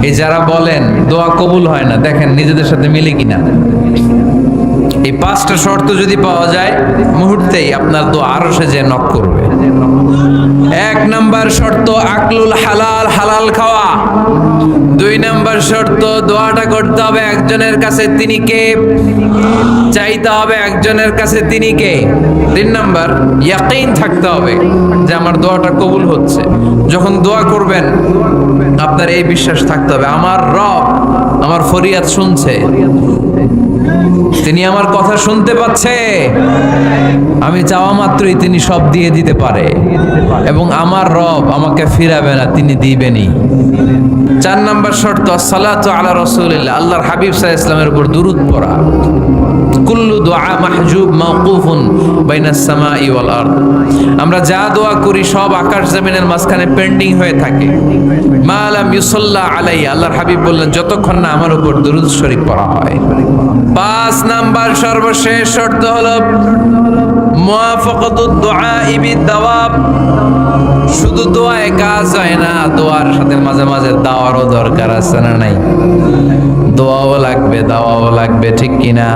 এই যারা বলেন দোয়া কবুল হয় না, দেখেন নিজেদের সাথে মিলে কিনা। এই পাঁচটা শর্ত যদি পাওয়া যায়, মুহূর্তেই আপনার দোয়া আরশে যে নক করবে। এক নাম্বার শর্ত আকলুল হালাল, হালাল খাওয়া। দুই নাম্বার শর্ত দোয়াটা করতে হবে একজনের কাছে, তিনি কে? চাইতে হবে একজনের কাছে, তিনি কে? তিন নাম্বার ইয়াকিন থাকতে হবে যে আমার দোয়াটা কবুল হচ্ছে। যখন দোয়া করবেন আপনার এই বিশ্বাস থাকতে হবে আমার রব আমার ফরিয়াদ শুনছে, তিনি আমার কথা শুনতে পাচ্ছে, আমি চাওয়া মাত্রই তিনি সব দিয়ে দিতে পারে, এবং আমার রব আমাকে ফিরাবে না, তিনি দিবেনই। চার নাম্বার শর্ত সালাতু আলা রাসূলিল্লাহ, আল্লাহর হাবিব সাল্লাল্লাহু আলাইহি ওয়াসাল্লামের উপর দুরূদ পড়া। কুল্লু দুআ মাহজুব মাওকুফুন বাইনাস সামাই ওয়াল আরদ, আমরা যা দোয়া করি সব আকাশ জমিনের মাঝখানে পেন্ডিং হয়ে থাকে। মা লাম ইউসাল্লা আলাইহি, আল্লাহর হাবিব বললেন যতক্ষণ না আমার উপর দুরূদ শরীফ পড়া হয়। পাঁচ নাম্বার সর্বশেষ শর্ত হলো মুওয়াফাকাতুদ দুআই বিদ-দাওয়াব, শুধু দোয়ায় কাজ হয় না, দোয়ার সাথে মাঝে মাঝে দাওয়ারও দরকার আছে না নাই? দোয়াও লাগবে, দাওয়াও লাগবে, ঠিক কিনা?